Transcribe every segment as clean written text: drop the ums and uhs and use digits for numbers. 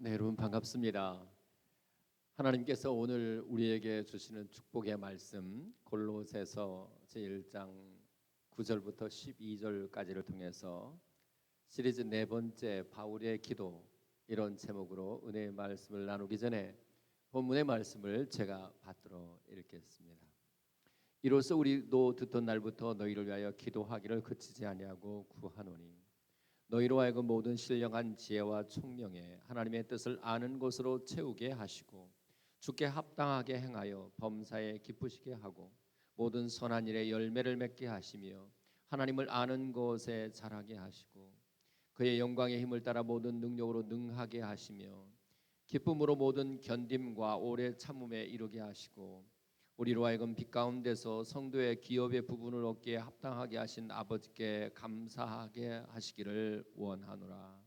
네, 여러분 반갑습니다. 하나님께서 오늘 우리에게 주시는 축복의 말씀 골로새서 제1장 9절부터 12절까지를 통해서 시리즈 네 번째 바울의 기도, 이런 제목으로 은혜의 말씀을 나누기 전에 본문의 말씀을 제가 받들어 읽겠습니다. 이로써 우리도 듣던 날부터 너희를 위하여 기도하기를 그치지 아니하고 구하노니 너희로 하여금 모든 신령한 지혜와 총명에 하나님의 뜻을 아는 것으로 채우게 하시고 주께 합당하게 행하여 범사에 기쁘시게 하고 모든 선한 일에 열매를 맺게 하시며 하나님을 아는 것에 자라게 하시고 그의 영광의 힘을 따라 모든 능력으로 능하게 하시며 기쁨으로 모든 견딤과 오래 참음에 이르게 하시고 우리로 하여금 빛 가운데서 성도의 기업의 부분을 얻기에 합당하게 하신 아버지께 감사하게 하시기를 원하노라.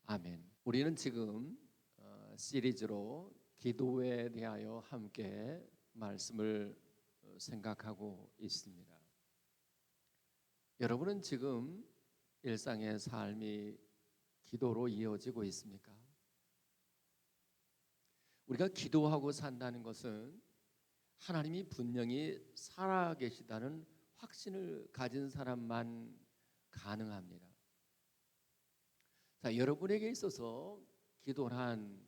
아멘. 우리는 지금 시리즈로 기도에 대하여 함께 말씀을 생각하고 있습니다. 여러분은 지금 일상의 삶이 기도로 이어지고 있습니까? 우리가 기도하고 산다는 것은 하나님이 분명히 살아계시다는 확신을 가진 사람만 가능합니다. 자, 여러분에게 있어서 기도란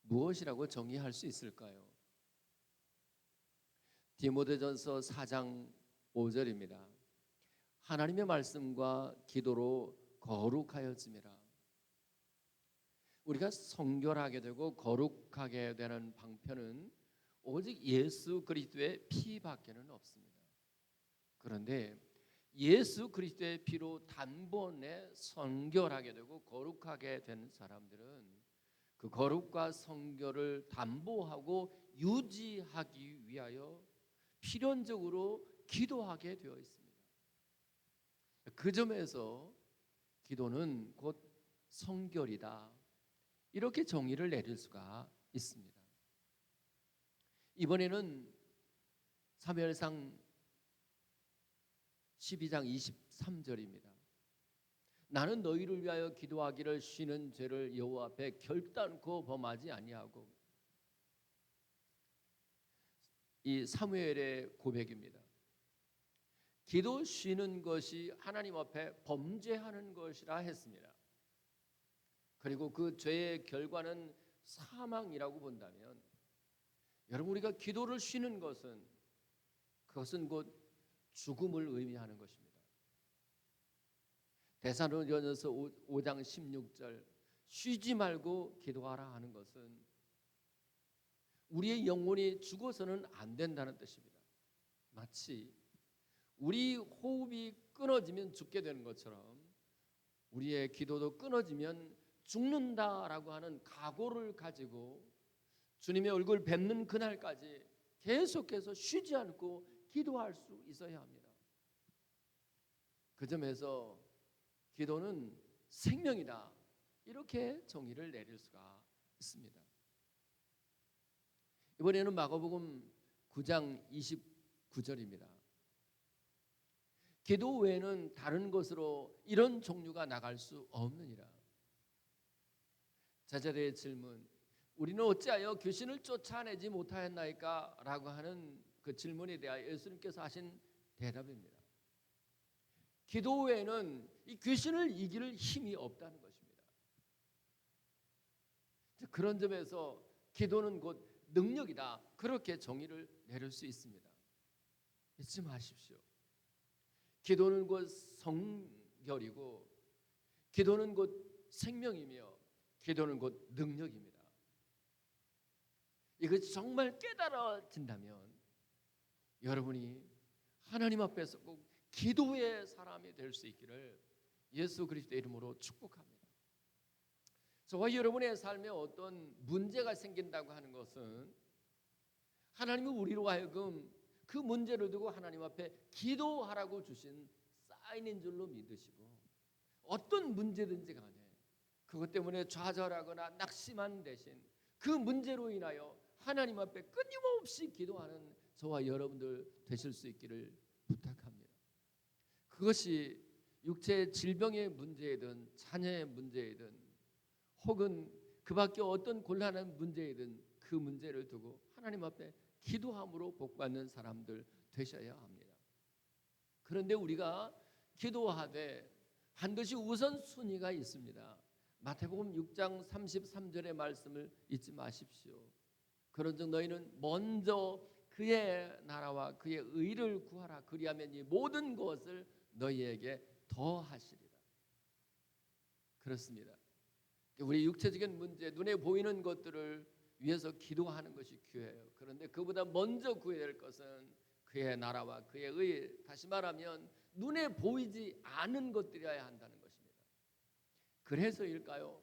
무엇이라고 정의할 수 있을까요? 디모데전서 4장 5절입니다. 하나님의 말씀과 기도로 거룩하여짐이라. 우리가 성결하게 되고 거룩하게 되는 방편은 오직 예수 그리스도의 피밖에는 없습니다. 그런데 예수 그리스도의 피로 단번에 성결하게 되고 거룩하게 되는 사람들은 그 거룩과 성결을 담보하고 유지하기 위하여 필연적으로 기도하게 되어 있습니다. 그 점에서 기도는 곧 성결이다, 이렇게 정의를 내릴 수가 있습니다. 이번에는 사무엘상 12장 23절입니다. 나는 너희를 위하여 기도하기를 쉬는 죄를 여호와 앞에 결단코 범하지 아니하고, 이 사무엘의 고백입니다. 기도 쉬는 것이 하나님 앞에 범죄하는 것이라 했습니다. 그리고 그 죄의 결과는 사망이라고 본다면, 여러분, 우리가 기도를 쉬는 것은 그것은 곧 죽음을 의미하는 것입니다. 데살로니가전서 5장 16절 쉬지 말고 기도하라 하는 것은 우리의 영혼이 죽어서는 안 된다는 뜻입니다. 마치 우리 호흡이 끊어지면 죽게 되는 것처럼 우리의 기도도 끊어지면 죽는다라고 하는 각오를 가지고 주님의 얼굴 뵙는 그날까지 계속해서 쉬지 않고 기도할 수 있어야 합니다. 그 점에서 기도는 생명이다, 이렇게 정의를 내릴 수가 있습니다. 이번에는 마가복음 9장 29절입니다. 기도 외에는 다른 것으로 이런 종류가 나갈 수 없느니라. 제자들의 질문, 우리는 어찌하여 귀신을 쫓아내지 못하였나이까? 라고 하는 그 질문에 대하여 예수님께서 하신 대답입니다. 기도 외에는 이 귀신을 이길 힘이 없다는 것입니다. 그런 점에서 기도는 곧 능력이다, 그렇게 정의를 내릴 수 있습니다. 잊지 마십시오. 기도는 곧 성결이고, 기도는 곧 생명이며, 기도는 곧 능력입니다. 이것이 정말 깨달아진다면 여러분이 하나님 앞에서 꼭 기도의 사람이 될 수 있기를 예수 그리스도의 이름으로 축복합니다. 저와 여러분의 삶에 어떤 문제가 생긴다고 하는 것은 하나님은 우리로 하여금 그 문제를 두고 하나님 앞에 기도하라고 주신 사인인 줄로 믿으시고, 어떤 문제든지 간에 그것 때문에 좌절하거나 낙심한 대신 그 문제로 인하여 하나님 앞에 끊임없이 기도하는 저와 여러분들 되실 수 있기를 부탁합니다. 그것이 육체의 질병의 문제이든 자녀의 문제이든 혹은 그 밖에 어떤 곤란한 문제이든 그 문제를 두고 하나님 앞에 기도함으로 복받는 사람들 되셔야 합니다. 그런데 우리가 기도하되 반드시 우선순위가 있습니다. 마태복음 6장 33절의 말씀을 잊지 마십시오. 그런즉 너희는 먼저 그의 나라와 그의 의를 구하라. 그리하면 이 모든 것을 너희에게 더하시리라. 그렇습니다. 우리 육체적인 문제, 눈에 보이는 것들을 위해서 기도하는 것이 귀해요. 그런데 그보다 먼저 구해야 될 것은 그의 나라와 그의 의, 다시 말하면 눈에 보이지 않은 것들이어야 한다는 것입니다. 그래서일까요?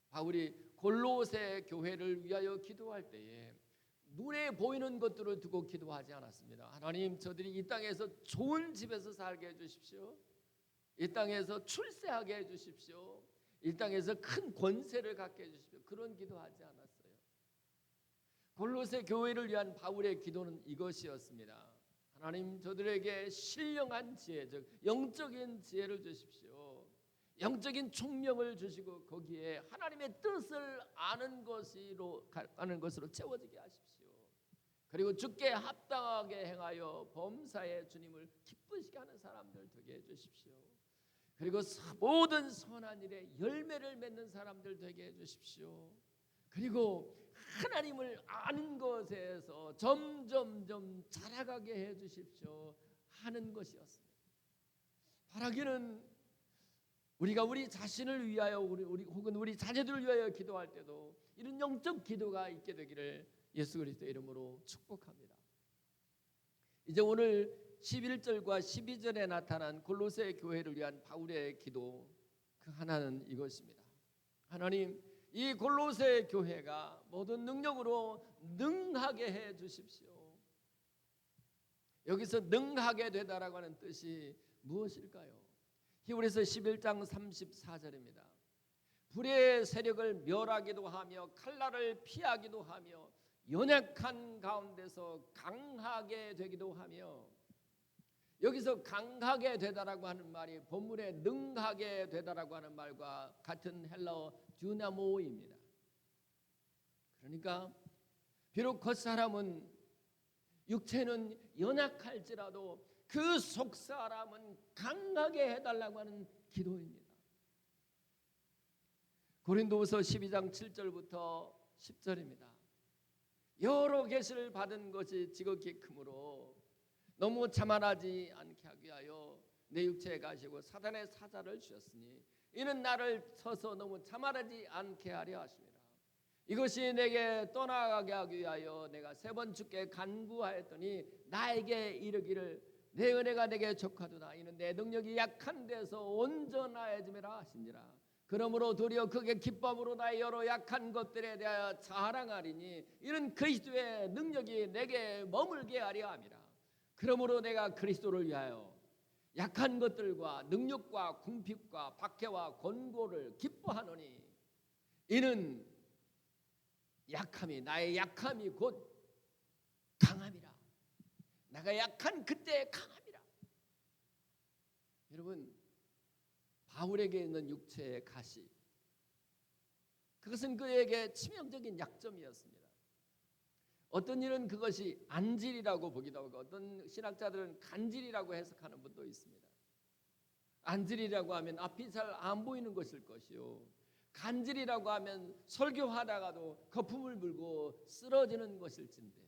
바울이 골로새 교회를 위하여 기도할 때에 눈에 보이는 것들을 두고 기도하지 않았습니다. 하나님, 저들이 이 땅에서 좋은 집에서 살게 해주십시오. 이 땅에서 출세하게 해주십시오. 이 땅에서 큰 권세를 갖게 해주십시오. 그런 기도하지 않았어요. 골로새 교회를 위한 바울의 기도는 이것이었습니다. 하나님, 저들에게 신령한 지혜, 즉 영적인 지혜를 주십시오. 영적인 총명을 주시고 거기에 하나님의 뜻을 아는 것으로 채워지게 하십시오. 그리고 주께 합당하게 행하여 범사에 주님을 기쁘시게 하는 사람들 되게 해주십시오. 그리고 모든 선한 일에 열매를 맺는 사람들 되게 해주십시오. 그리고 하나님을 아는 것에서 점점점 자라가게 해주십시오 하는 것이었습니다. 바라기는 우리가 우리 자신을 위하여 혹은 우리 자녀들을 위하여 기도할 때도 이런 영적 기도가 있게 되기를 예수 그리스도의 이름으로 축복합니다. 이제 오늘 11절과 12절에 나타난 골로새 교회를 위한 바울의 기도, 그 하나는 이것입니다. 하나님, 이 골로새 교회가 모든 능력으로 능하게 해 주십시오. 여기서 능하게 되다라고 하는 뜻이 무엇일까요? 히브리서 11장 34절입니다. 불의 세력을 멸하기도 하며 칼날을 피하기도 하며 연약한 가운데서 강하게 되기도 하며, 여기서 강하게 되다라고 하는 말이 본문에 능하게 되다라고 하는 말과 같은 헬라어 듀나모입니다. 그러니까 비록 겉사람은 육체는 연약할지라도 그 속사람은 강하게 해달라고 하는 기도입니다. 고린도후서 12장 7절부터 10절입니다. 여러 계시를 받은 것이 지극히 크므로 너무 자만하지 않게 하기 위하여 내 육체에 가시고 사단의 사자를 주셨으니 이는 나를 쳐서 너무 자만하지 않게 하려 하십니다. 이것이 내게 떠나가게 하기 위하여 내가 3번 주께 간구하였더니 나에게 이르기를 내 은혜가 내게 족하도다. 이는 내 능력이 약한 데서 온전하여짐이라 하시니라. 그러므로 도리어 크게 기쁨으로 나의 여러 약한 것들에 대하여 자랑하리니 이는 그리스도의 능력이 내게 머물게 하려 함이라. 그러므로 내가 그리스도를 위하여 약한 것들과 능력과 궁핍과 박해와 권고를 기뻐하노니 이는 나의 약함이 곧 강함이라. 내가 약한 그때의 강함이라. 여러분, 바울에게 있는 육체의 가시, 그것은 그에게 치명적인 약점이었습니다. 어떤 일은 그것이 안질이라고 보기도 하고 어떤 신학자들은 간질이라고 해석하는 분도 있습니다. 안질이라고 하면 앞이 잘 안 보이는 것일 것이요, 간질이라고 하면 설교하다가도 거품을 불고 쓰러지는 것일진데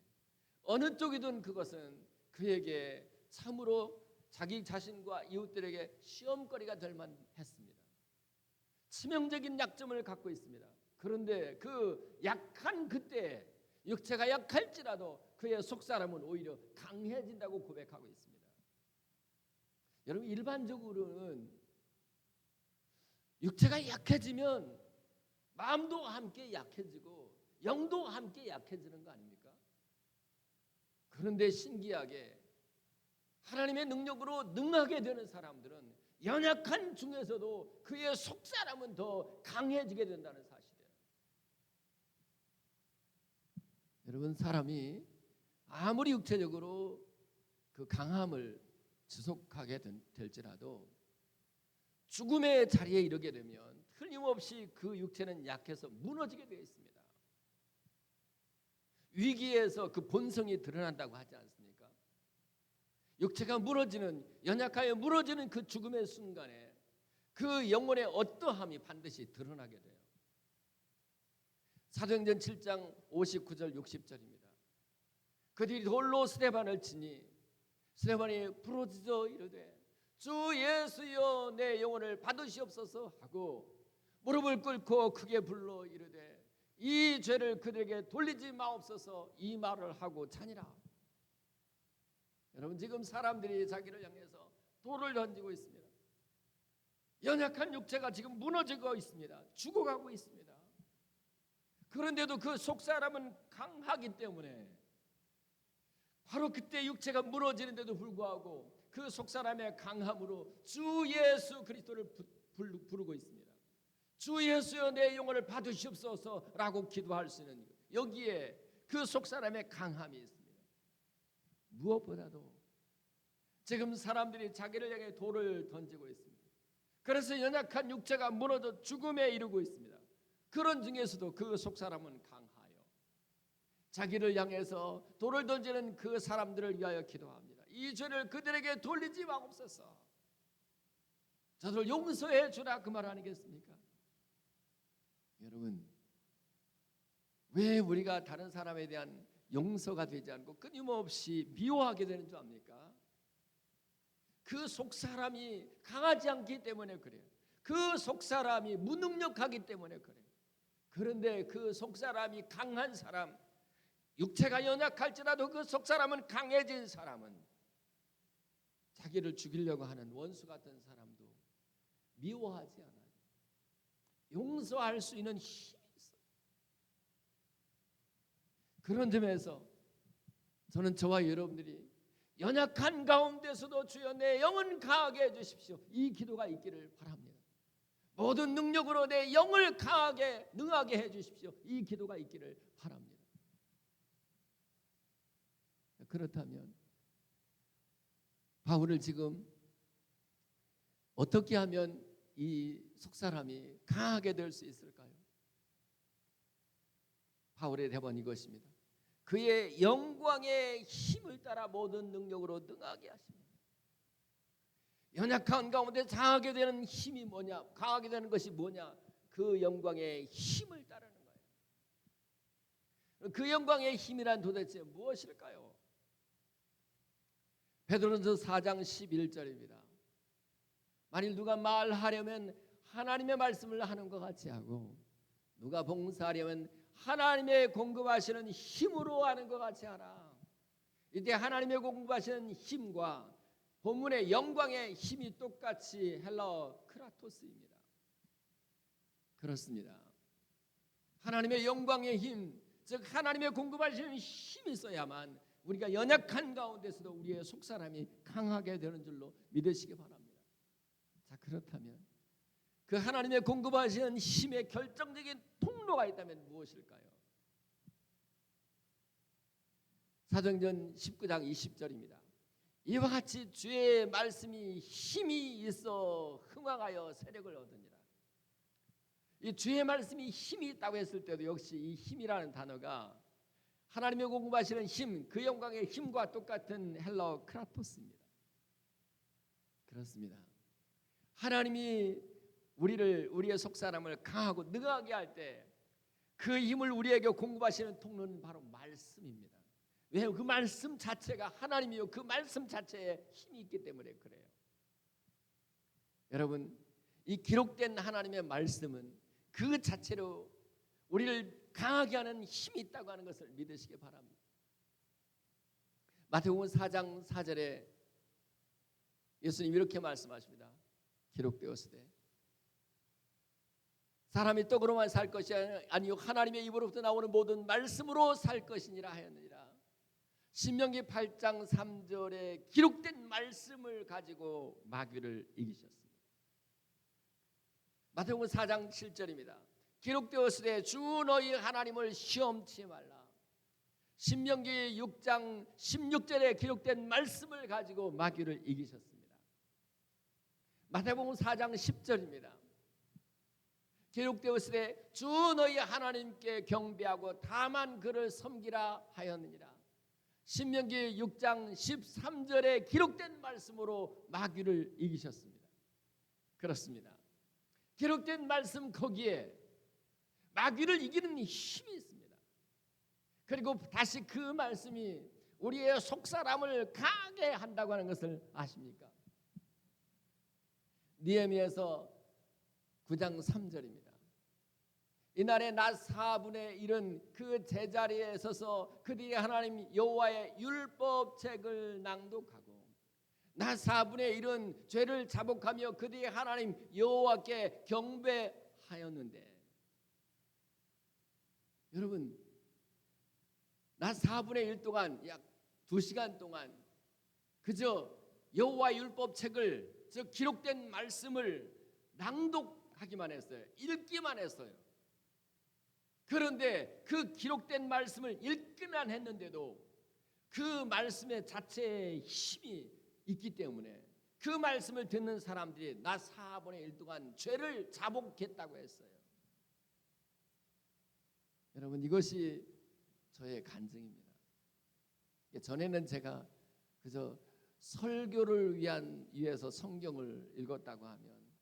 어느 쪽이든 그것은 그에게 참으로 자기 자신과 이웃들에게 시험거리가 될 만했습니다. 치명적인 약점을 갖고 있습니다. 그런데 그 약한 그때 육체가 약할지라도 그의 속사람은 오히려 강해진다고 고백하고 있습니다. 여러분, 일반적으로는 육체가 약해지면 마음도 함께 약해지고 영도 함께 약해지는 거 아닙니까? 그런데 신기하게 하나님의 능력으로 능하게 되는 사람들은 연약한 중에서도 그의 속사람은 더 강해지게 된다는 사실이에요. 여러분, 사람이 아무리 육체적으로 그 강함을 지속하게 될지라도 죽음의 자리에 이르게 되면 틀림없이 그 육체는 약해서 무너지게 되어 있습니다. 위기에서 그 본성이 드러난다고 하지 않습니까? 육체가 무너지는, 연약하여 무너지는 그 죽음의 순간에 그 영혼의 어떠함이 반드시 드러나게 돼요. 사도행전 7장 59절 60절입니다. 그들이 돌로 스데반을 치니 스데반이 부르짖어 이르되 주 예수여 내 영혼을 받으시옵소서 하고 무릎을 꿇고 크게 불러 이르되 이 죄를 그들에게 돌리지 마옵소서 이 말을 하고 자니라. 여러분, 지금 사람들이 자기를 향해서 돌을 던지고 있습니다. 연약한 육체가 지금 무너지고 있습니다. 죽어가고 있습니다. 그런데도 그 속사람은 강하기 때문에 바로 그때 육체가 무너지는데도 불구하고 그 속사람의 강함으로 주 예수 그리스도를 부르고 있습니다. 주 예수여 내 영혼을 받으시옵소서라고 기도할 수 있는, 여기에 그 속사람의 강함이 있습니다. 무엇보다도 지금 사람들이 자기를 향해 돌을 던지고 있습니다. 그래서 연약한 육체가 무너져 죽음에 이르고 있습니다. 그런 중에서도 그 속사람은 강하여 자기를 향해서 돌을 던지는 그 사람들을 위하여 기도합니다. 이 죄를 그들에게 돌리지 마옵소서. 저들 용서해 주라, 그 말 아니겠습니까? 여러분, 왜 우리가 다른 사람에 대한 용서가 되지 않고 끊임없이 미워하게 되는 줄 압니까? 그 속사람이 강하지 않기 때문에 그래요. 그 속사람이 무능력하기 때문에 그래요. 그런데 그 속사람이 강한 사람, 육체가 연약할지라도 그 속사람은 강해진 사람은 자기를 죽이려고 하는 원수 같은 사람도 미워하지 않아요. 용서할 수 있는 힘이 있어요. 그런 점에서 저는 저와 여러분들이 연약한 가운데서도 주여 내 영은 강하게 해주십시오, 이 기도가 있기를 바랍니다. 모든 능력으로 내 영을 강하게 능하게 해주십시오, 이 기도가 있기를 바랍니다. 그렇다면 바울을 지금 어떻게 하면 이 속사람이 강하게 될 수 있을까요? 바울의 대본 이것입니다. 그의 영광의 힘을 따라 모든 능력으로 능하게 하십니다. 연약한 가운데 강하게 되는 힘이 뭐냐? 강하게 되는 것이 뭐냐? 그 영광의 힘을 따르는 거예요. 그 영광의 힘이란 도대체 무엇일까요? 베드로전서 4장 11절입니다. 만일 누가 말하려면 하나님의 말씀을 하는 것 같이 하고 누가 봉사하려면 하나님의 공급하시는 힘으로 하는 것 같이 하라. 이때 하나님의 공급하시는 힘과 본문의 영광의 힘이 똑같이 헬라어 크라토스입니다. 그렇습니다. 하나님의 영광의 힘, 즉 하나님의 공급하시는 힘이 있어야만 우리가 연약한 가운데서도 우리의 속사람이 강하게 되는 줄로 믿으시기 바랍니다. 자, 그렇다면 그 하나님의 공급하시는 힘의 결정적인 통로가 있다면 무엇일까요? 사도행전 19장 20절입니다. 이와 같이 주의 말씀이 힘이 있어 흥왕하여 세력을 얻으니라. 이 주의 말씀이 힘이 있다고 했을 때도 역시 이 힘이라는 단어가 하나님의 공급하시는 힘, 그 영광의 힘과 똑같은 헬라어 크라토스입니다. 그렇습니다. 하나님이 우리의 속사람을 강하고 능하게 할 때 그 힘을 우리에게 공급하시는 통로는 바로 말씀입니다. 왜요? 그 말씀 자체가 하나님이요, 그 말씀 자체에 힘이 있기 때문에 그래요. 여러분, 이 기록된 하나님의 말씀은 그 자체로 우리를 강하게 하는 힘이 있다고 하는 것을 믿으시기 바랍니다. 마태복음 4장 4절에 예수님 이렇게 말씀하십니다. 기록되었으되 사람이 떡으로만 살 것이 아니요 하나님의 입으로부터 나오는 모든 말씀으로 살 것이니라 하였느니라. 신명기 8장 3절에 기록된 말씀을 가지고 마귀를 이기셨습니다. 마태복음 4장 7절입니다. 기록되었으되 주 너희 하나님을 시험치 말라. 신명기 6장 16절에 기록된 말씀을 가지고 마귀를 이기셨습니다. 마태복음 4장 10절입니다. 기록되었으되 주 너희 하나님께 경배하고 다만 그를 섬기라 하였느니라. 신명기 6장 13절에 기록된 말씀으로 마귀를 이기셨습니다. 그렇습니다. 기록된 말씀 거기에 마귀를 이기는 힘이 있습니다. 그리고 다시 그 말씀이 우리의 속사람을 강하게 한다고 하는 것을 아십니까? 느헤미야서 9장 3절입니다. 이날에 낮 4분의 1은 그 제자리에 서서 그들이 하나님 여호와의 율법책을 낭독하고 낮 4분의 1은 죄를 자복하며 그들이 하나님 여호와께 경배하였는데, 여러분 낮 4분의 1 동안 약 2시간 동안 그저 여호와의 율법책을, 즉 기록된 말씀을 낭독하기만 했어요. 읽기만 했어요. 그런데 그 기록된 말씀을 읽기만 했는데도 그 말씀의 자체의 힘이 있기 때문에 그 말씀을 듣는 사람들이 낮 4분의 1 동안 죄를 자복했다고 했어요. 여러분 이것이 저의 간증입니다. 전에는 제가 그저 설교를 위해서 성경을 읽었다고 하면,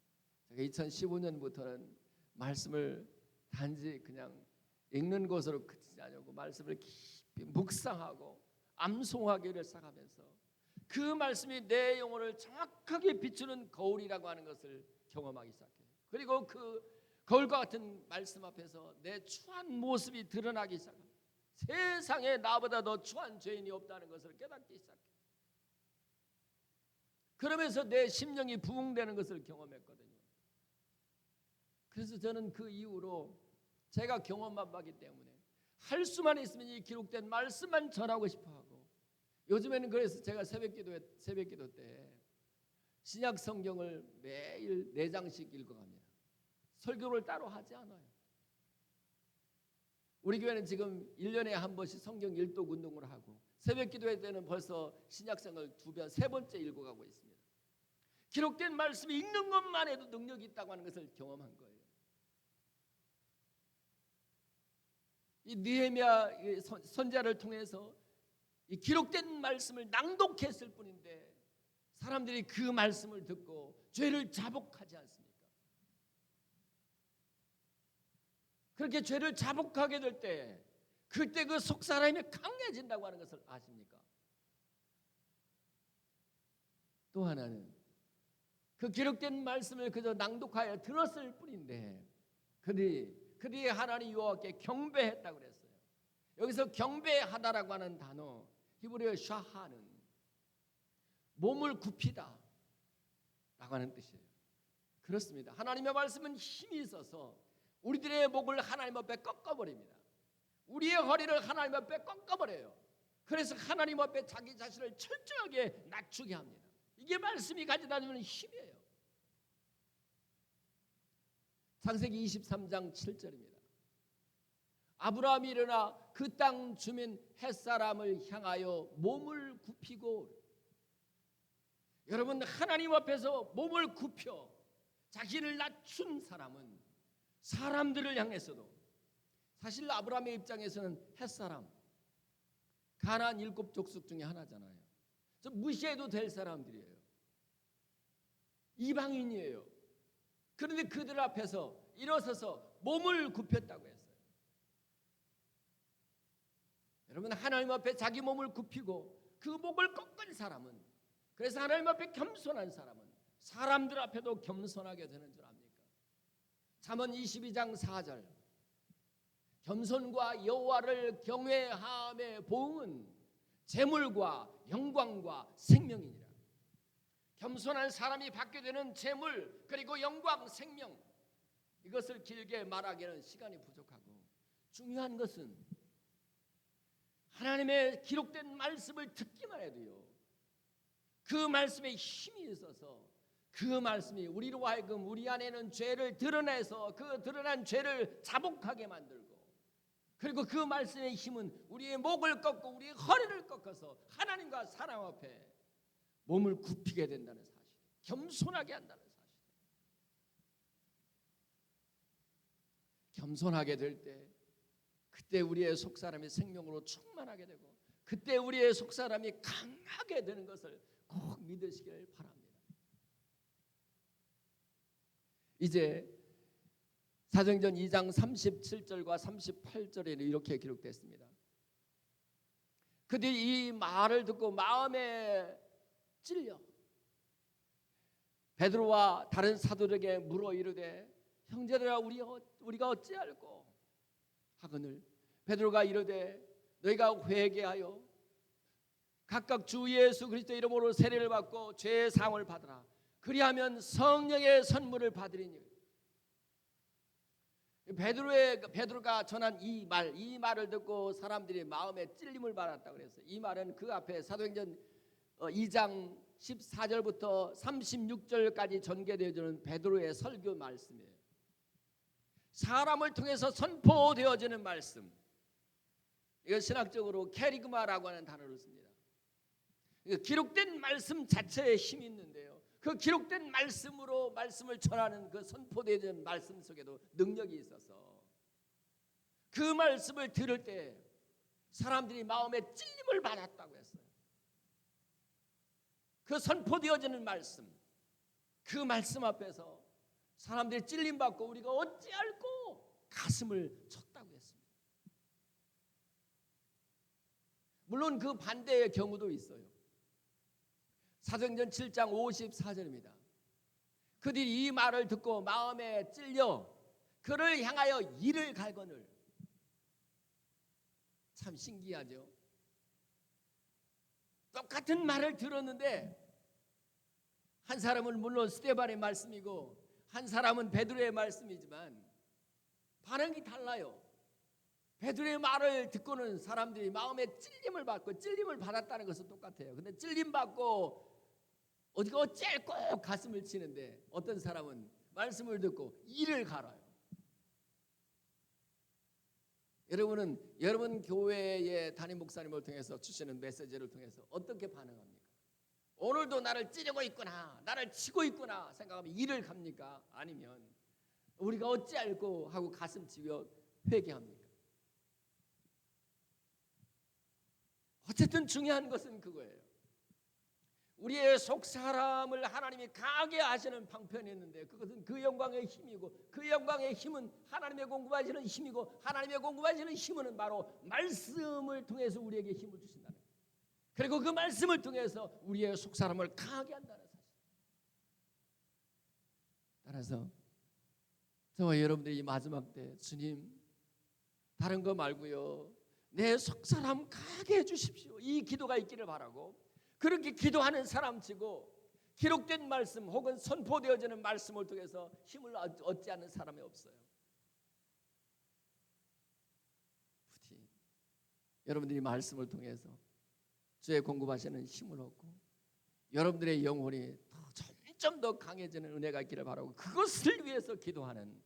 제가 2015년부터는 말씀을 단지 그냥 읽는 것으로 그치지 않고 말씀을 깊이 묵상하고 암송하기를 시작하면서 그 말씀이 내 영혼을 정확하게 비추는 거울이라고 하는 것을 경험하기 시작해요. 그리고 그 거울과 같은 말씀 앞에서 내 추한 모습이 드러나기 시작합니다. 세상에 나보다 더 추한 죄인이 없다는 것을 깨닫기 시작해요. 그러면서 내 심령이 부흥되는 것을 경험했거든요. 그래서 저는 그 이후로 제가 경험한 바기 때문에 할 수만 있으면 이 기록된 말씀만 전하고 싶어하고, 요즘에는 그래서 제가 새벽기도 때 신약 성경을 매일 4장씩 읽어갑니다. 설교를 따로 하지 않아요. 우리 교회는 지금 1년에 한 번씩 성경 일독 운동을 하고 새벽기도회 때는 벌써 신약성을 2번, 3번째 읽어가고 있습니다. 기록된 말씀이 읽는 것만 해도 능력이 있다고 하는 것을 경험한 거예요. 이 느헤미야 선지자를 통해서 이 기록된 말씀을 낭독했을 뿐인데 사람들이 그 말씀을 듣고 죄를 자복하지 않습니까? 그렇게 죄를 자복하게 될 때 그때 그 속사람이 강해진다고 하는 것을 아십니까? 또 하나는 그 기록된 말씀을 그저 낭독하여 들었을 뿐인데 그들이 하나님 여호와께 경배했다고 그랬어요. 여기서 경배하다라고 하는 단어 히브리어 샤하는 몸을 굽히다 라고 하는 뜻이에요. 그렇습니다. 하나님의 말씀은 힘이 있어서 우리들의 목을 하나님 앞에 꺾어버립니다. 우리의 허리를 하나님 앞에 꺾어버려요. 그래서 하나님 앞에 자기 자신을 철저하게 낮추게 합니다. 이게 말씀이 가지다 주는 힘이에요. 창세기 23장 7절입니다. 아브라함이 일어나 그 땅 주민 햇사람을 향하여 몸을 굽히고, 여러분 하나님 앞에서 몸을 굽혀 자기를 낮춘 사람은 사람들을 향해서도, 사실 아브라함의 입장에서는 햇사람, 가나안 7족속 중에 하나잖아요. 좀 무시해도 될 사람들이에요. 이방인이에요. 그런데 그들 앞에서 일어서서 몸을 굽혔다고 했어요. 여러분 하나님 앞에 자기 몸을 굽히고 그 목을 꺾은 사람은, 그래서 하나님 앞에 겸손한 사람은 사람들 앞에도 겸손하게 되는 줄 압니까? 잠언 22장 4절 겸손과 여호와를 경외함의 보응은 재물과 영광과 생명이니라. 겸손한 사람이 받게 되는 재물 그리고 영광, 생명, 이것을 길게 말하기에는 시간이 부족하고, 중요한 것은 하나님의 기록된 말씀을 듣기만 해도요, 그 말씀에 힘이 있어서 그 말씀이 우리로 하여금 우리 안에는 죄를 드러내서 그 드러난 죄를 자복하게 만들고, 그리고 그 말씀의 힘은 우리의 목을 꺾고 우리의 허리를 꺾어서 하나님과 사람 앞에 몸을 굽히게 된다는 사실, 겸손하게 한다는 사실. 겸손하게 될 때, 그때 우리의 속사람이 생명으로 충만하게 되고, 그때 우리의 속사람이 강하게 되는 것을 꼭 믿으시길 바랍니다. 이제 사도행전 2장 37절과 38절에는 이렇게 기록됐습니다. 그들이 이 말을 듣고 마음에 찔려 베드로와 다른 사도들에게 물어 이르되, 형제들아, 우리가 어찌할꼬 하거늘 베드로가 이르되, 너희가 회개하여 각각 주 예수 그리스도 이름으로 세례를 받고 죄의 사함을 받으라. 그리하면 성령의 선물을 받으리니. 베드로가 전한 이 말을 듣고 사람들이 마음에 찔림을 받았다고 그랬어요. 이 말은 그 앞에 사도행전 2장 14절부터 36절까지 전개되어지는 베드로의 설교 말씀이에요. 사람을 통해서 선포되어지는 말씀, 이거 신학적으로 캐리그마라고 하는 단어를 씁니다. 기록된 말씀 자체에 힘이 있는데요, 그 기록된 말씀으로 말씀을 전하는 그 선포되는 말씀 속에도 능력이 있어서 그 말씀을 들을 때 사람들이 마음에 찔림을 받았다고 했어요. 그 선포되어지는 말씀, 그 말씀 앞에서 사람들이 찔림받고 우리가 어찌할꼬 가슴을 쳤다고 했습니다. 물론 그 반대의 경우도 있어요. 사도행전 7장 54절입니다. 그들이 이 말을 듣고 마음에 찔려 그를 향하여 이를 갈거늘. 참 신기하죠. 똑같은 말을 들었는데 한 사람은 물론 스데반의 말씀이고 한 사람은 베드로의 말씀이지만 반응이 달라요. 베드로의 말을 듣고는 사람들이 마음에 찔림을 받고 찔림을 받았다는 것은 똑같아요. 근데 찔림 받고 어디가 어찌할 꼭 가슴을 치는데, 어떤 사람은 말씀을 듣고 이를 갈아요. 여러분은 여러분 교회의 담임 목사님을 통해서 주시는 메시지를 통해서 어떻게 반응합니까? 오늘도 나를 찌르고 있구나, 나를 치고 있구나 생각하면 이를 갑니까? 아니면 우리가 어찌할꼬 하고 가슴 치며 회개합니까? 어쨌든 중요한 것은 그거예요. 우리의 속사람을 하나님이 강하게 하시는 방편이 있는데, 그것은 그 영광의 힘이고, 그 영광의 힘은 하나님의 공급하시는 힘이고, 하나님의 공급하시는 힘은 바로 말씀을 통해서 우리에게 힘을 주신다는 거예요. 그리고 그 말씀을 통해서 우리의 속사람을 강하게 한다는 사실. 따라서 저와 여러분들이 이 마지막 때, 주님 다른 거 말고요, 내 속사람 강하게 해주십시오, 이 기도가 있기를 바라고, 그렇게 기도하는 사람치고 기록된 말씀 혹은 선포되어지는 말씀을 통해서 힘을 얻지 않는 사람이 없어요. 부디 여러분들이 말씀을 통해서 주의 공급하시는 힘을 얻고 여러분들의 영혼이 점점 더 강해지는 은혜가 있기를 바라고, 그것을 위해서 기도하는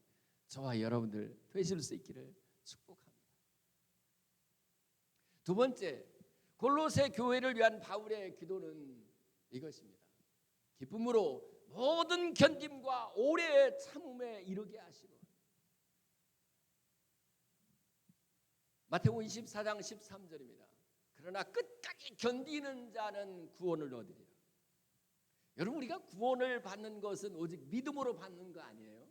저와 여러분들 되실 수 있기를 축복합니다. 두 번째, 골로새 교회를 위한 바울의 기도는 이것입니다. 기쁨으로 모든 견딤과 오래의 참음에 이르게 하시고. 마태복음 24장 13절입니다. 그러나 끝까지 견디는 자는 구원을 얻으리라. 여러분, 우리가 구원을 받는 것은 오직 믿음으로 받는 거 아니에요?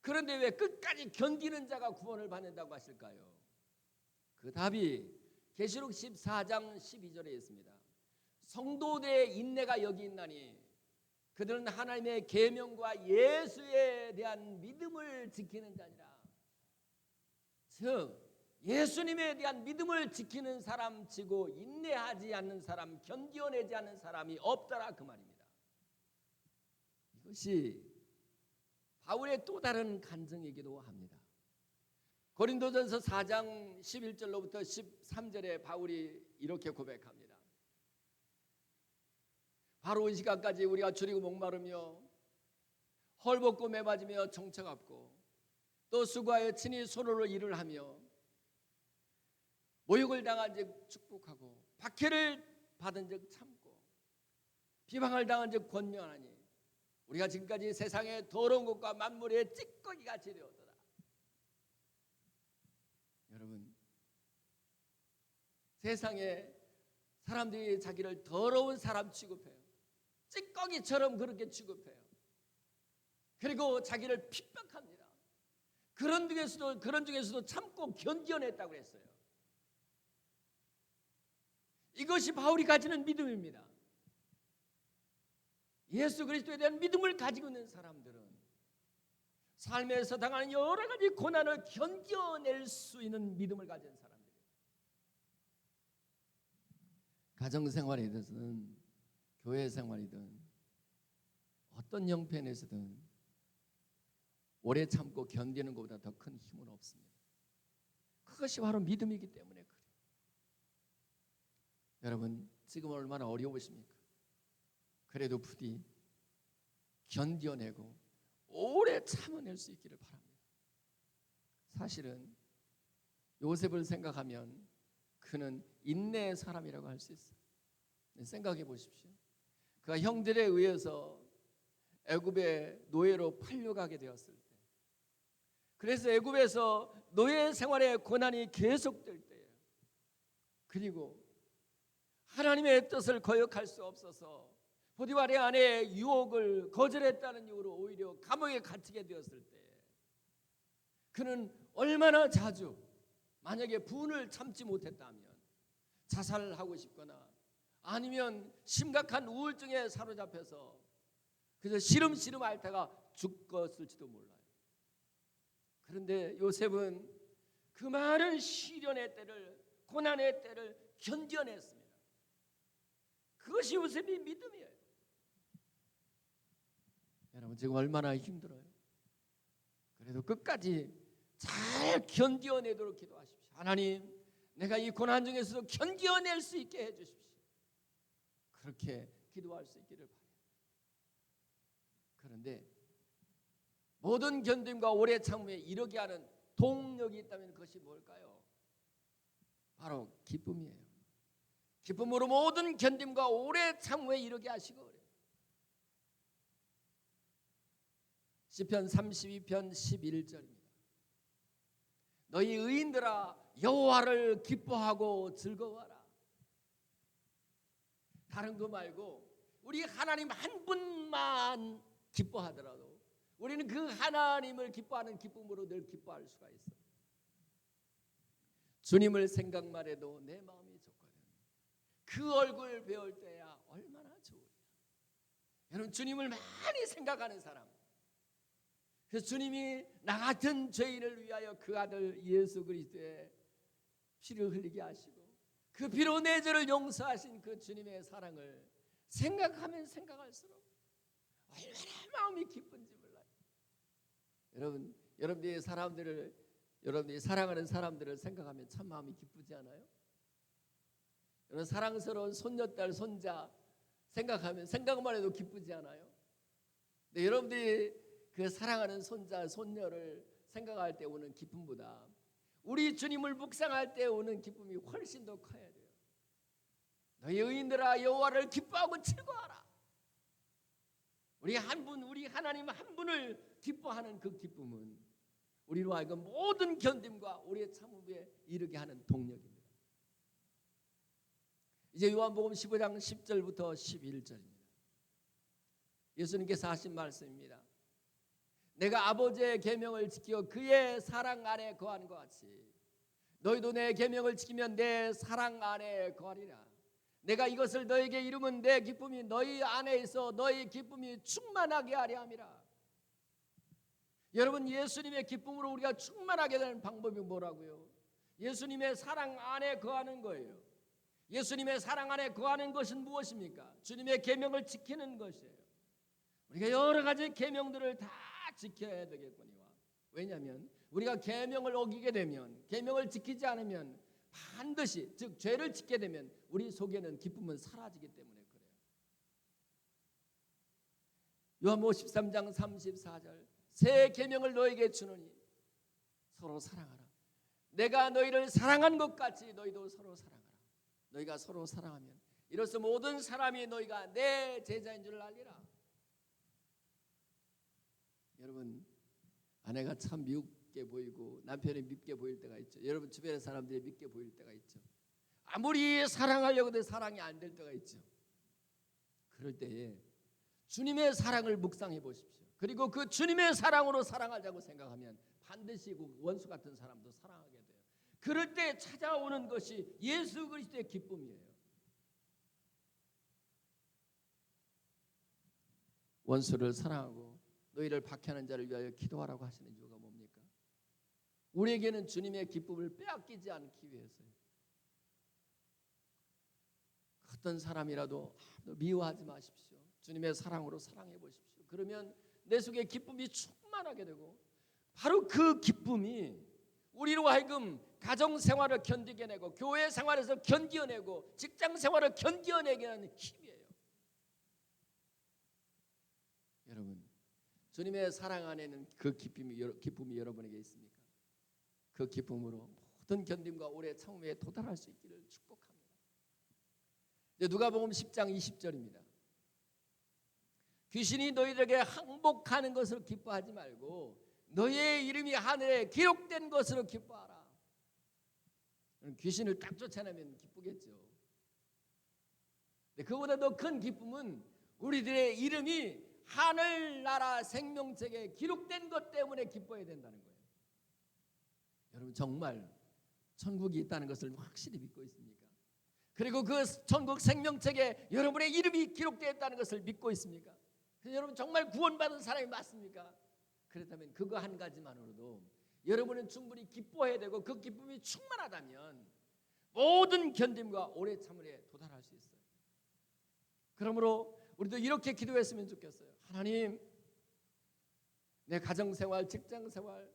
그런데 왜 끝까지 견디는 자가 구원을 받는다고 하실까요? 그 답이 계시록 14장 12절에 있습니다. 성도들의 인내가 여기 있나니 그들은 하나님의 계명과 예수에 대한 믿음을 지키는 자니라. 즉 예수님에 대한 믿음을 지키는 사람치고 인내하지 않는 사람, 견뎌내지 않는 사람이 없더라, 그 말입니다. 이것이 바울의 또 다른 간증이기도 합니다. 고린도전서 4장 11절로부터 13절에 바울이 이렇게 고백합니다. 바로 이 시간까지 우리가 줄이고 목마르며 헐벗고 매맞으며 정처갑고 또 수고하여 친히 손으로 일을 하며 모욕을 당한 즉 축복하고 박해를 받은 즉 참고 비방을 당한 즉 권면하니 우리가 지금까지 세상의 더러운 것과 만물의 찌꺼기같이 되었도다. 여러분, 세상에 사람들이 자기를 더러운 사람 취급해요. 찌꺼기처럼 그렇게 취급해요. 그리고 자기를 핍박합니다. 그런 중에서도 참고 견뎌냈다고 했어요. 이것이 바울이 가지는 믿음입니다. 예수 그리스도에 대한 믿음을 가지고 있는 사람들은 삶에서 당하는 여러 가지 고난을 견뎌낼 수 있는 믿음을 가진 사람들이에요. 가정생활이든 교회생활이든 어떤 형편에서든 오래 참고 견디는 것보다 더 큰 힘은 없습니다. 그것이 바로 믿음이기 때문에 그래요. 여러분, 지금 얼마나 어려우십니까? 그래도 부디 견뎌내고 오래 참아낼 수 있기를 바랍니다. 사실은 요셉을 생각하면 그는 인내의 사람이라고 할 수 있어요. 생각해 보십시오. 그가 형들에 의해서 애굽의 노예로 팔려가게 되었을 때, 그래서 애굽에서 노예 생활의 고난이 계속될 때에, 그리고 하나님의 뜻을 거역할 수 없어서 보디발의 아내의 유혹을 거절했다는 이유로 오히려 감옥에 갇히게 되었을 때, 그는 얼마나 자주 만약에 분을 참지 못했다면 자살하고 싶거나 아니면 심각한 우울증에 사로잡혀서 그래서 시름시름 앓다가 죽었을지도 몰라요. 그런데 요셉은 그 많은 시련의 때를, 고난의 때를 견뎌냈습니다. 그것이 요셉의 믿음이에요. 여러분, 지금 얼마나 힘들어요. 그래도 끝까지 잘 견뎌내도록 기도하십시오. 하나님, 내가 이 고난 중에서도 견뎌낼 수 있게 해주십시오. 그렇게 기도할 수 있기를 바라요. 그런데 모든 견딤과 오래 참음에 이르게 하는 동력이 있다면 그것이 뭘까요? 바로 기쁨이에요. 기쁨으로 모든 견딤과 오래 참음에 이르게 하시고 그래요. 시편 32편 11절입니다. 너희 의인들아 여호와를 기뻐하고 즐거워하라. 다른 거 말고 우리 하나님 한 분만 기뻐하더라도 우리는 그 하나님을 기뻐하는 기쁨으로 늘 기뻐할 수가 있어요. 주님을 생각만 해도 내 마음이 좋거든. 그 얼굴 배울 때야 얼마나 좋으냐. 여러분, 주님을 많이 생각하는 사람, 그래서 주님이 나 같은 죄인을 위하여 그 아들 예수 그리스도의 피를 흘리게 하시고 그 피로 내 죄를 용서하신 그 주님의 사랑을 생각하면 생각할수록 얼마나 마음이 기쁜지 몰라요. 여러분들이 사랑하는 사람들을 생각하면 참 마음이 기쁘지 않아요? 여러분, 사랑스러운 손녀딸, 손자 생각하면 생각만 해도 기쁘지 않아요? 근데 여러분들이 그 사랑하는 손자, 손녀를 생각할 때 오는 기쁨보다 우리 주님을 묵상할 때 오는 기쁨이 훨씬 더 커야 돼요. 너희 의인들아 여호와를 기뻐하고 즐거워하라. 우리 하나님 한 분을 기뻐하는 그 기쁨은 우리로 하여금 모든 견딤과 오래 참음에 이르게 하는 동력입니다. 이제 요한복음 15장 10절부터 11절입니다. 예수님께서 하신 말씀입니다. 내가 아버지의 계명을 지켜 그의 사랑 안에 거하는 것 같이 너희도 내 계명을 지키면 내 사랑 안에 거하리라. 내가 이것을 너에게 이루면 내 기쁨이 너희 안에 있어 너희 기쁨이 충만하게 하려 함이라. 여러분, 예수님의 기쁨으로 우리가 충만하게 되는 방법이 뭐라고요? 예수님의 사랑 안에 거하는 거예요. 예수님의 사랑 안에 거하는 것은 무엇입니까? 주님의 계명을 지키는 것이에요. 우리가 여러 가지 계명들을 다 지켜야 되겠거니와. 왜냐하면 우리가 계명을 어기게 되면, 계명을 지키지 않으면 반드시, 즉 죄를 짓게 되면 우리 속에는 기쁨은 사라지기 때문에 그래요. 요한복음 13장 34절, 새 계명을 너에게 주노니 서로 사랑하라. 내가 너희를 사랑한 것 같이 너희도 서로 사랑하라. 너희가 서로 사랑하면 이로써 모든 사람이 너희가 내 제자인 줄 알리라. 여러분, 아내가 참 미흡게 보이고 남편이 밉게 보일 때가 있죠. 여러분 주변의 사람들이 밉게 보일 때가 있죠. 아무리 사랑하려고 해도 사랑이 안 될 때가 있죠. 그럴 때에 주님의 사랑을 묵상해 보십시오. 그리고 그 주님의 사랑으로 사랑하자고 생각하면 반드시 그 원수 같은 사람도 사랑하게 돼요. 그럴 때 찾아오는 것이 예수 그리스도의 기쁨이에요. 원수를 사랑하고 너희를 박해하는 자를 위하여 기도하라고 하시는 이유가 뭡니까? 우리에게는 주님의 기쁨을 빼앗기지 않기 위해서요. 어떤 사람이라도 미워하지 마십시오. 주님의 사랑으로 사랑해 보십시오. 그러면 내 속에 기쁨이 충만하게 되고, 바로 그 기쁨이 우리로 하여금 가정생활을 견디게내고, 교회 생활에서 견디어내고, 직장생활을 견디어내게 하는 힘이에요. 여러분, 주님의 사랑 안에는 그 기쁨이 여러분에게 있습니까? 그 기쁨으로 모든 견딤과 오래 참음에 도달할 수 있기를 축복합니다. 누가복음 10장 20절입니다. 귀신이 너희들에게 항복하는 것을 기뻐하지 말고 너희의 이름이 하늘에 기록된 것으로 기뻐하라. 귀신을 딱 쫓아내면 기쁘겠죠. 근데 그보다 더 큰 기쁨은 우리들의 이름이 하늘나라 생명책에 기록된 것 때문에 기뻐해야 된다는 거예요. 여러분, 정말 천국이 있다는 것을 확실히 믿고 있습니까? 그리고 그 천국 생명책에 여러분의 이름이 기록되어 있다는 것을 믿고 있습니까? 그래서 여러분 정말 구원받은 사람이 맞습니까? 그렇다면 그거 한 가지만으로도 여러분은 충분히 기뻐해야 되고, 그 기쁨이 충만하다면 모든 견딤과 오래 참음에 도달할 수 있어요. 그러므로 우리도 이렇게 기도했으면 좋겠어요. 하나님, 내 가정생활, 직장생활,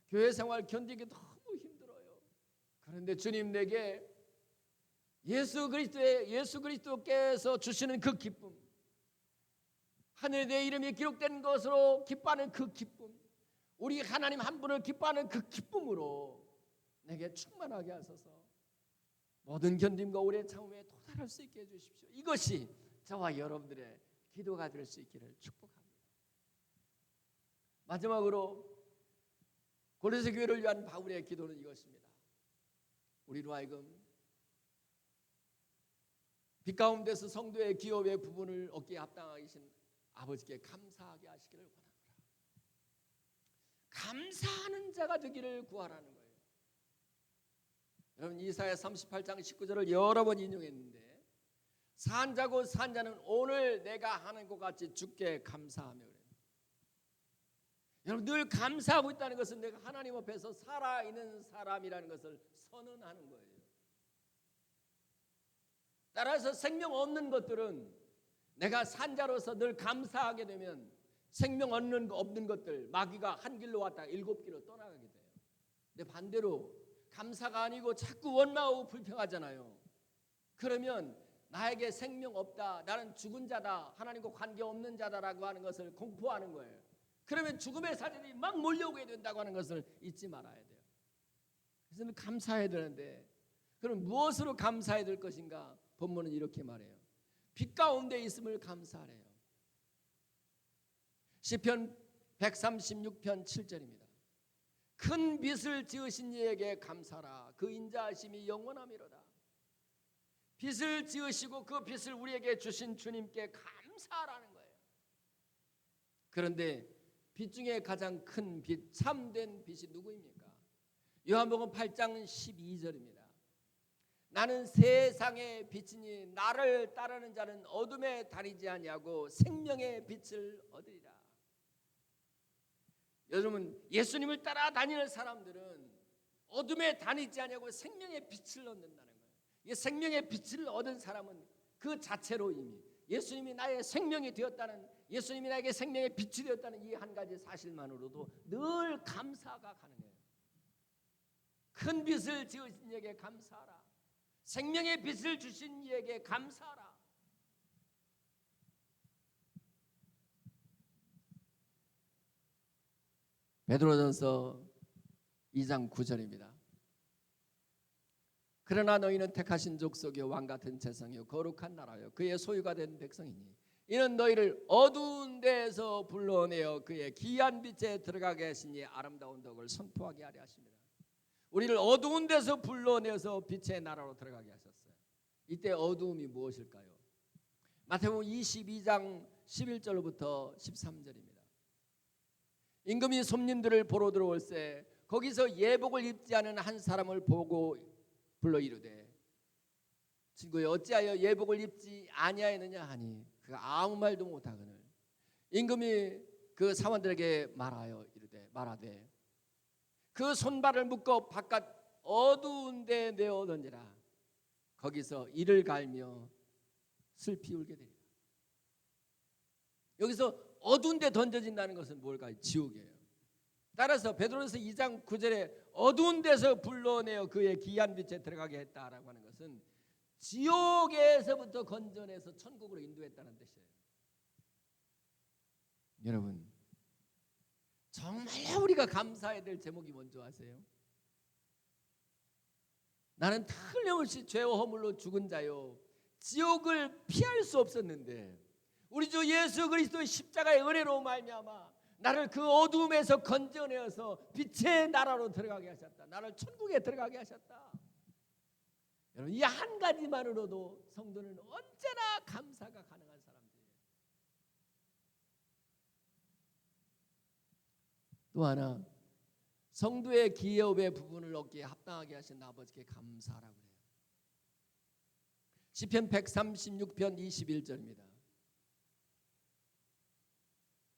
교회생활 견디기 너무 힘들어요. 그런데 주님, 내게 예수 그리스도께서 주시는 그 기쁨, 하늘에 내 이름이 기록된 것으로 기뻐하는 그 기쁨, 우리 하나님 한 분을 기뻐하는 그 기쁨으로 내게 충만하게 하소서. 모든 견딤과 오래 참음에 도달할 수 있게 해주십시오. 이것이 저와 여러분들의 기도가 될 수 있기를 축복합니다. 마지막으로 골로새 교회를 위한 바울의 기도는 이것입니다. 우리로 하여금 빛 가운데서 성도의 기업의 부분을 얻기에 합당하신 아버지께 감사하게 하시기를 원합니다. 감사하는 자가 되기를 구하라는 거예요. 여러분, 이사야 38장 19절을 여러 번 인용했는데, 산자고 산자는 오늘 내가 하는 것 같이 주께 감사하며 그래요. 여러분, 늘 감사하고 있다는 것은 내가 하나님 앞에서 살아있는 사람이라는 것을 선언하는 거예요. 따라서 생명 없는 것들은 내가 산자로서 늘 감사하게 되면 생명 없는 것들, 마귀가 한 길로 왔다가 7길로 떠나가게 돼요. 근데 반대로 감사가 아니고 자꾸 원망하고 불평하잖아요. 그러면 나에게 생명 없다, 나는 죽은 자다, 하나님과 관계없는 자다라고 하는 것을 공포하는 거예요. 그러면 죽음의 사진이 막 몰려오게 된다고 하는 것을 잊지 말아야 돼요. 그래서 감사해야 되는데, 그럼 무엇으로 감사해야 될 것인가? 본문은 이렇게 말해요. 빛 가운데 있음을 감사하래요. 시편 136편 7절입니다. 큰 빛을 지으신 이에게 감사라. 그 인자하심이 영원하미로다. 빛을 지으시고 그 빛을 우리에게 주신 주님께 감사하라는 거예요. 그런데 빛 중에 가장 큰 빛, 참된 빛이 누구입니까? 요한복음 8장 12절입니다. 나는 세상의 빛이니 나를 따르는 자는 어둠에 다니지 아니하고 생명의 빛을 얻으리라. 여러분, 예수님을 따라다니는 사람들은 어둠에 다니지 아니하고 생명의 빛을 얻는다는 거예요. 이 생명의 빛을 얻은 사람은 그 자체로 이미 예수님이 나의 생명이 되었다는, 예수님이 나에게 생명의 빛이 되었다는 이 한 가지 사실만으로도 늘 감사가 가능해요. 큰 빛을 지으신 이에게 감사하라. 생명의 빛을 주신 이에게 감사하라. 베드로전서 2장 9절입니다. 그러나 너희는 택하신 족속이요 왕 같은 재성이요 거룩한 나라요 그의 소유가 된 백성이니 이는 너희를 어두운 데에서 불러내어 그의 귀한 빛에 들어가게 하시니 아름다운 덕을 선포하게 하려 하십니다. 우리를 어두운 데서 불러내어서 빛의 나라로 들어가게 하셨어요. 이때 어두움이 무엇일까요? 마태복음 22장 11절부터 13절입니다. 임금이 손님들을 보러 들어올세 거기서 예복을 입지 않은 한 사람을 보고 불러 이르되 친구여 어찌하여 예복을 입지 아니하였느냐 하니 그가 아무 말도 못하거늘 임금이 그 사원들에게 말하되 그 손발을 묶어 바깥 어두운 데 내어 던지라. 거기서 이를 갈며 슬피 울게 되리라. 여기서 어두운 데 던져진다는 것은 뭘까요? 지옥이에요. 따라서 베드로전서 2장 9절에 어두운 데서 불러내어 그의 귀한 빛에 들어가게 했다라고 하는 것은 지옥에서부터 건져내서 천국으로 인도했다는 뜻이에요. 여러분, 정말 우리가 감사해야 될 제목이 뭔지 아세요? 나는 틀림없이 죄와 허물로 죽은 자요 지옥을 피할 수 없었는데 우리 주 예수 그리스도의 십자가의 은혜로 말미암아 나를 그 어두움에서 건져내어서 빛의 나라로 들어가게 하셨다. 나를 천국에 들어가게 하셨다. 여러분, 이 한 가지만으로도 성도는 언제나 감사가 가능한 사람들이에요. 또 하나, 성도의 기업의 부분을 얻기에 합당하게 하신 아버지께 감사하라고 해요. 시편 136편 21절입니다.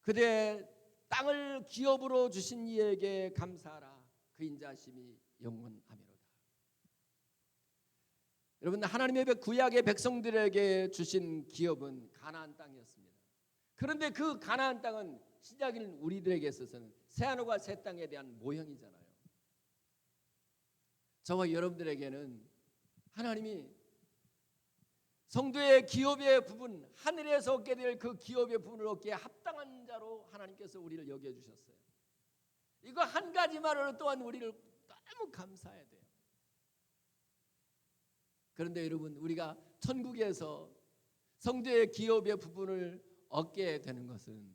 그대 땅을 기업으로 주신 이에게 감사하라. 그 인자심이 영원하미로다. 여러분, 하나님의 구약의 백성들에게 주신 기업은 가나안 땅이었습니다. 그런데 그 가나안 땅은 신약인 우리들에게 있어서는 새하늘과 새 땅에 대한 모형이잖아요. 저와 여러분들에게는 하나님이 성도의 기업의 부분, 하늘에서 얻게 될 그 기업의 부분을 얻기에 합당한 자로 하나님께서 우리를 여겨주셨어요. 이거 한 가지만으로 또한 우리를 너무 감사해야 돼요. 그런데 여러분, 우리가 천국에서 성도의 기업의 부분을 얻게 되는 것은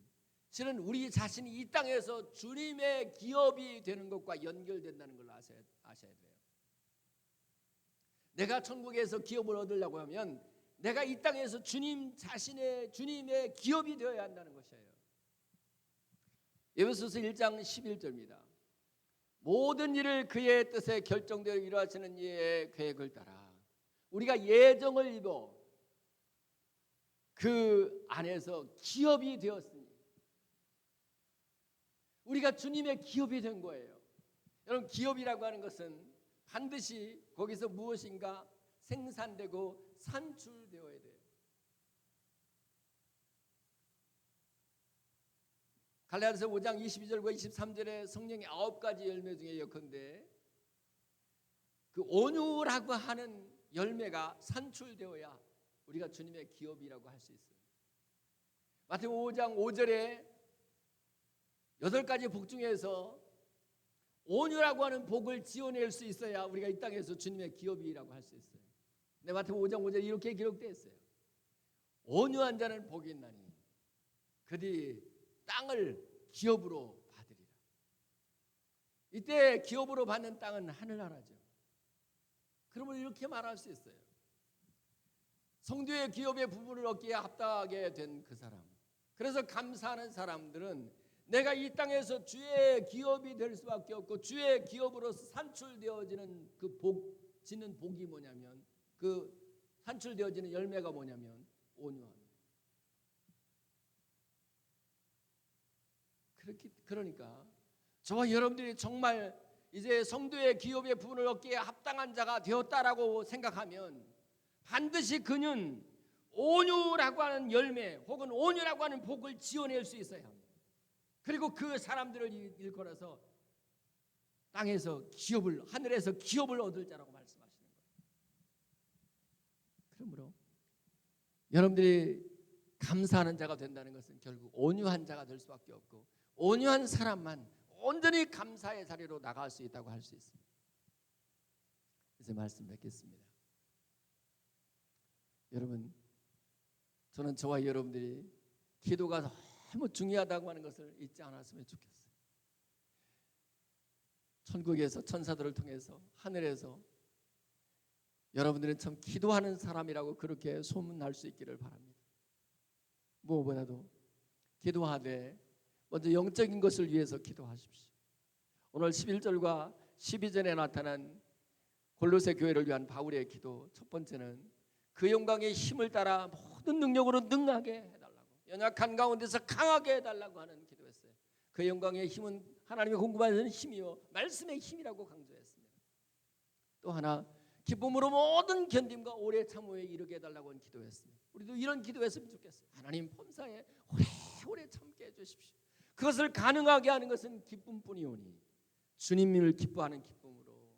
실은 우리 자신이 이 땅에서 주님의 기업이 되는 것과 연결된다는 걸 아셔야 돼요. 내가 천국에서 기업을 얻으려고 하면 내가 이 땅에서 주님의 기업이 되어야 한다는 것이에요. 에베소서 1장 11절입니다. 모든 일을 그의 뜻에 결정되어 이루어지는 이의 계획을 따라 우리가 예정을 입어 그 안에서 기업이 되었으니 우리가 주님의 기업이 된 거예요. 여러분, 기업이라고 하는 것은 반드시 거기서 무엇인가 생산되고 산출되어야 돼요. 갈라디아서 5장 22절과 23절에 성령의 9가지 열매 중에 예컨대 그 온유라고 하는 열매가 산출되어야 우리가 주님의 기업이라고 할 수 있어요. 마태복음 5장 5절에 8가지 복 중에서 온유라고 하는 복을 지어낼 수 있어야 우리가 이 땅에서 주님의 기업이라고 할 수 있어요. 근데 마태복음 5장 5절에 이렇게 기록되어 있어요. 온유한 자는 복이 있나니 그들이 땅을 기업으로 받으리라. 이때 기업으로 받는 땅은 하늘나라죠. 그러면 이렇게 말할 수 있어요. 성도의 기업의 부분을 얻기에 합당하게 된 그 사람. 그래서 감사하는 사람들은 내가 이 땅에서 주의 기업이 될 수밖에 없고 주의 기업으로서 산출되어지는 그 짓는 복이 뭐냐면 그 산출되어지는 열매가 뭐냐면 온유함. 그러니까 저와 여러분들이 정말 이제 성도의 기업의 부분을 얻기에 합당한 자가 되었다라고 생각하면 반드시 그는 온유라고 하는 열매 혹은 온유라고 하는 복을 지어낼 수 있어야 합니다. 그리고 그 사람들을 일컬어서 땅에서 기업을, 하늘에서 기업을 얻을 자라고 말씀하시는 거예요. 그러므로 여러분들이 감사하는 자가 된다는 것은 결국 온유한 자가 될 수밖에 없고, 온유한 사람만 온전히 감사의 자리로 나갈 수 있다고 할 수 있습니다. 이제 말씀 뵙겠습니다. 여러분, 저는 저와 여러분들이 기도가 너무 중요하다고 하는 것을 잊지 않았으면 좋겠어요. 천국에서 천사들을 통해서 하늘에서 여러분들은 참 기도하는 사람이라고 그렇게 소문날 수 있기를 바랍니다. 무엇보다도 기도하되 먼저 영적인 것을 위해서 기도하십시오. 오늘 11절과 12절에 나타난 골로새 교회를 위한 바울의 기도, 첫 번째는 그 영광의 힘을 따라 모든 능력으로 능하게 해달라고, 연약한 가운데서 강하게 해달라고 하는 기도였어요. 그 영광의 힘은 하나님의 공급하는 힘이요 말씀의 힘이라고 강조했습니다. 또 하나, 기쁨으로 모든 견딤과 오래 참음에 이르게 해달라고 하는 기도했습니다. 우리도 이런 기도했으면 좋겠어요. 하나님 범사에 오래오래 참게 해주십시오. 그것을 가능하게 하는 것은 기쁨뿐이오니 주님을 기뻐하는 기쁨으로,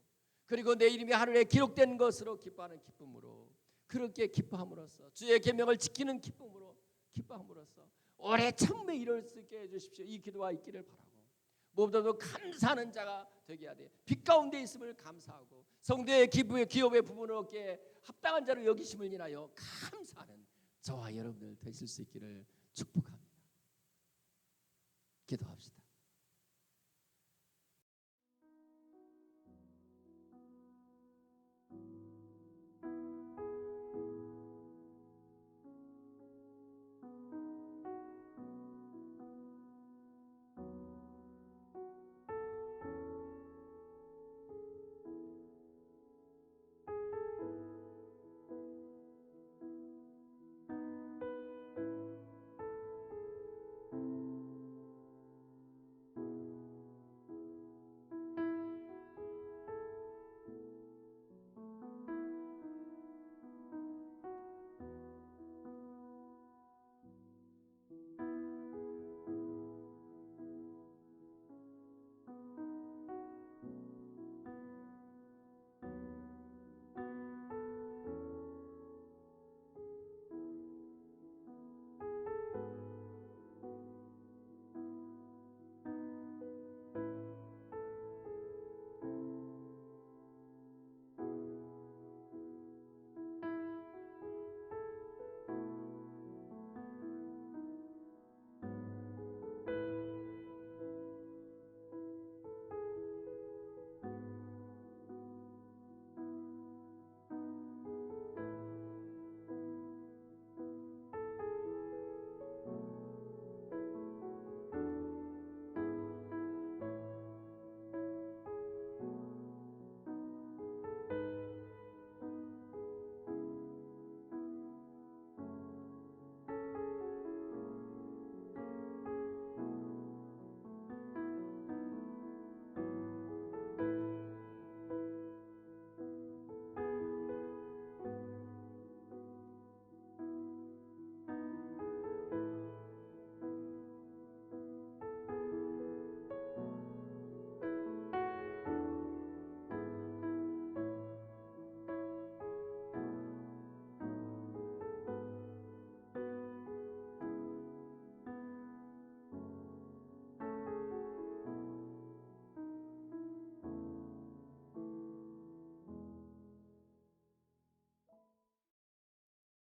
그리고 내 이름이 하늘에 기록된 것으로 기뻐하는 기쁨으로, 그렇게 기뻐함으로써 주의 계명을 지키는 기뻐함으로써 오래 참음에 이를 수 있게 해주십시오. 이 기도가 있기를 바라고, 무엇보다도 감사하는 자가 되게 하되 빛 가운데 있음을 감사하고 성도의 기업의 부분을 얻기에 합당한 자로 여기심을 인하여 감사하는 저와 여러분들 되실 수 있기를 축복합니다. 기도합시다.